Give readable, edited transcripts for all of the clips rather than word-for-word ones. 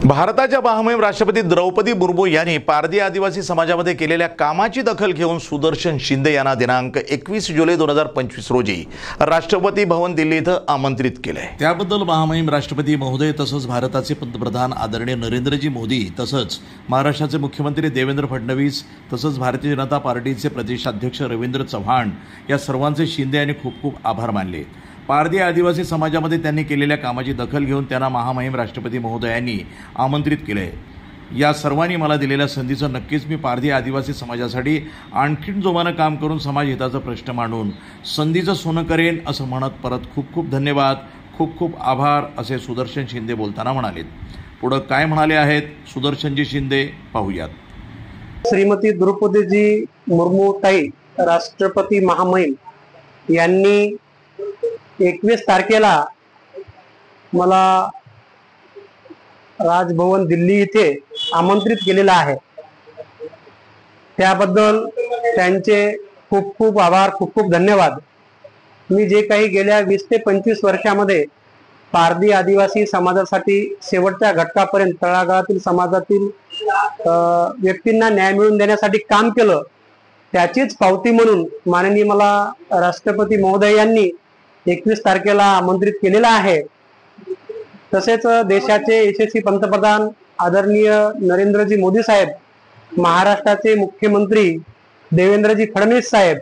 भारताच्या महामहिम राष्ट्रपती द्रौपदी मुर्मू यांनी पारधी आदिवासी समाजामध्ये केलेल्या कामाची दखल घेऊन सुदर्शन शिंदे यांना दिनांक 21 जुलै 2025 रोजी राष्ट्रपती भवन दिल्ली इथं आमंत्रित केले। त्याबद्दल महामहिम राष्ट्रपती महोदय तसंच भारताचे पंतप्रधान आदरणीय नरेंद्रजी मोदी तसंच महाराष्ट्राचे मुख्यमंत्री देवेंद्र फडणवीस तसंच भारतीय जनता पार्टीचे प्रदेशाध्यक्ष रवींद्र चव्हाण या सर्वांचे शिंदे यांनी खूप खूप आभार मानले। पारधी आदिवासी समाजामध्ये त्यांनी केलेल्या कामाची दखल घेऊन त्यांना महामहिम राष्ट्रपती महोदयांनी आमंत्रित केले। या सर्वांनी मला दिलेल्या संधीचं नक्कीच मी पारधी आदिवासी समाजासाठी आणखीन जोमानं काम करून समाज हिताचा प्रश्न मांडून संधीचं सोनं करेन असं म्हणत परत खूप खूप धन्यवाद, खूप खूप आभार असे सुदर्शन शिंदे बोलताना म्हणाले। पुढे काय म्हणाले आहेत सुदर्शनजी शिंदे पाहूयात। श्रीमती द्रौपदीजी मुर्मू ताई राष्ट्रपती महामहिम यांनी 21 तारखेला मला राजभवन दिल्ली येथे आमंत्रित केलेला आहे। त्याबद्दल त्यांचे खूप खूप आभार, खूप खूप धन्यवाद। मी जे काही गेल्या 20 ते 25 वर्षामध्ये पारधी आदिवासी समाजासाठी शेवटच्या घटकापर्यंत तळागाळातील समाजातील व्यक्तींना न्याय मिळवून देण्यासाठी काम केलं, त्याचीच पावती म्हणून माननीय मला राष्ट्रपती महोदय यांनी 21 तारखेला आमंत्रित केलेला आहे। तसेच देशाचे यशस्वी पंतप्रधान आदरणीय नरेंद्रजी मोदी साहेब, महाराष्ट्राचे मुख्यमंत्री देवेंद्रजी फडणवीस साहेब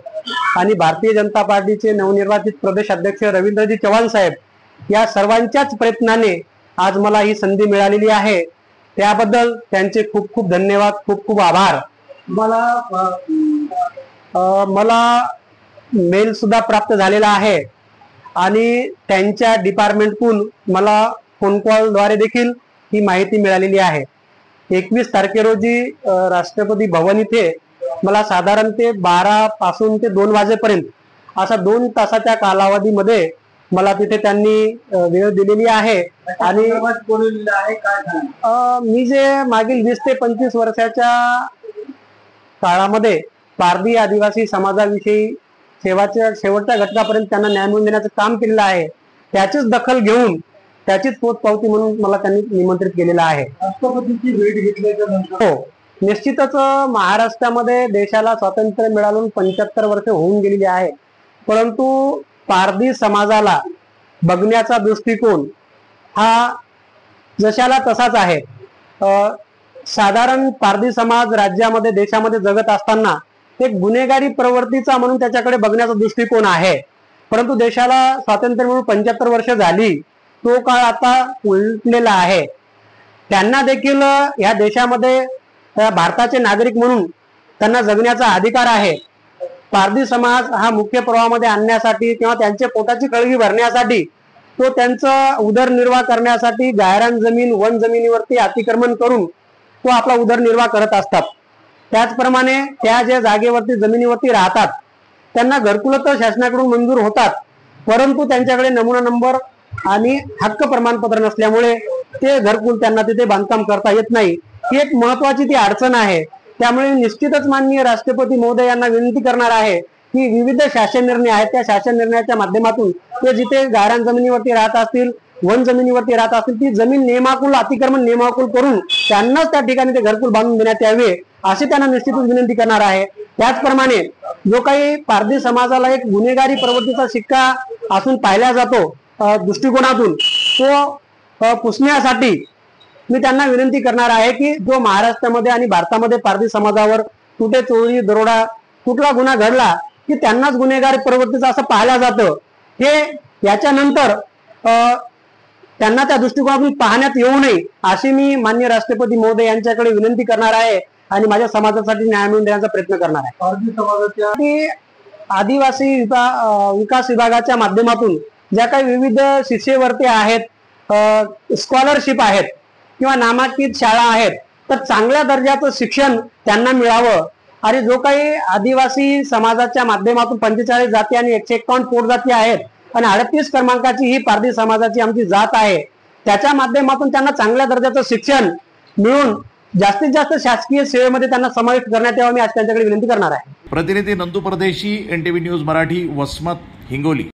आणि भारतीय जनता पार्टीचे नवनिर्वाचित प्रदेश अध्यक्ष रवींद्रजी चव्हाण साहेब या सर्वांच्याच प्रयत्नाने आज मला ही संधी मिळालेली आहे। त्याबद्दल त्यांचे खूप खूप धन्यवाद, खूप खूप आभार। मला मेल सुद्धा प्राप्त झालेला आहे आणि त्यांच्या डिपार्टमेंटकडून मला फोन कॉलद्वारे देखील ही माहिती मिळालेली आहे। 21 तारखे रोजी राष्ट्रपती भवन इथे मला साधारणतः 12 पासून ते 2 वाजेपर्यंत असा 2 तासाच्या कालावधीमध्ये मला तिथे त्यांनी वेळ दिलेली आहे। आणि मी जे मागील 20 ते 25 वर्षाच्या काळामध्ये पारधी आदिवासी समाजाविषयी शेवटच्या घटकापर्यंत त्यांना न्याय मिळवून देण्याचं काम केलेलं आहे, त्याचीच दखल घेऊन त्याचीच पोचपावती म्हणून मला त्यांनी निमंत्रित केलेलं आहे। राष्ट्रपतींची भेट घेतल्याच्या नंतर हो, निश्चितच महाराष्ट्रामध्ये देशाला स्वातंत्र्य मिळालून 75 वर्ष होऊन गेलेली आहे, परंतु पारधी समाजाला बघण्याचा दृष्टिकोन हा जशाला तसाच आहे। साधारण पारधी समाज राज्यामध्ये देशामध्ये जगत असताना एक गुन्हेगारी प्रवृत्तीचा म्हणून त्याच्याकडे बघण्याचा दृष्टिकोन आहे, परंतु देशाला स्वातंत्र्य मिळून 75 वर्ष झाली, तो काळ आता उलटलेला आहे। त्यांना देखील या देशामध्ये भारताचे नागरिक म्हणून त्यांना जगण्याचा अधिकार आहे। पारधी समाज हा मुख्य प्रवाहामध्ये आणण्यासाठी किंवा त्यांच्या पोटाची कळगी भरण्यासाठी, तो त्यांचा उदरनिर्वाह करण्यासाठी गायरान जमीन वन जमिनीवरती अतिक्रमण करून तो आपला उदरनिर्वाह करत असतात। त्याचप्रमाणे त्या ज्या जागेवरती जमिनीवरती राहतात त्यांना घरकुल तर शासनाकडून मंजूर होतात, परंतु त्यांच्याकडे नमुना नंबर आणि हक्क प्रमाणपत्र नसल्यामुळे ते घरकुल त्यांना तिथे बांधकाम करता येत नाही। ही एक महत्वाची ती अडचण आहे। त्यामुळे निश्चितच माननीय राष्ट्रपती महोदय यांना विनंती करणार आहे की विविध शासन निर्णय आहेत, त्या शासन निर्णयाच्या माध्यमातून ते जिथे गायरान जमिनीवरती राहत असतील, वन जमिनीवरती राहत असतील, ती जमीन नियमाकुल अतिक्रमण नियमाकुल करून त्यांनाच त्या ठिकाणी ते घरकुल बांधून देण्यात यावे अशी त्यांना निश्चितच विनंती करणार आहे। त्याचप्रमाणे जो काही पारधी समाजाला एक गुन्हेगारी प्रवृत्तीचा शिक्का असून पाहिला जातो दृष्टिकोनातून, तो पुसण्यासाठी मी त्यांना विनंती करणार आहे की जो महाराष्ट्रामध्ये आणि भारतामध्ये पारधी समाजावर कुठे चोरी दरोडा कुठला गुन्हा घडला की त्यांनाच गुन्हेगारी प्रवृत्तीचं असं पाहिलं जातं, हे याच्यानंतर त्यांना त्या दृष्टिकोनातून पाहण्यात येऊ नये अशी मी माननीय राष्ट्रपती महोदय यांच्याकडे विनंती करणार आहे आणि माझ्या समाजासाठी न्याय मिळवून देण्याचा प्रयत्न करणार आहे। पारधी समाजाच्या आदिवासी विकास विभागाच्या माध्यमातून ज्या काही विविध शिष्यवृत्ती आहेत, स्कॉलरशिप आहेत किंवा नामांकित शाळा आहेत, तर चांगल्या दर्जाचं शिक्षण त्यांना मिळावं आणि जो काही आदिवासी समाजाच्या माध्यमातून 45 जाती आणि 151 पोटजाती आहेत आणि 38 क्रमांकाची ही पारधी समाजाची आमची जात आहे, त्याच्या माध्यमातून त्यांना चांगल्या दर्जाचं शिक्षण मिळून जास्तीत जास्त शासकीय सेवेमध्ये त्यांना समाविष्ट करण्यात यावं, मी आज त्यांच्याकडे विनंती करणार आहे। प्रतिनिधी नंदू परदेशी, NTV न्यूज मराठी, वसमत, हिंगोली।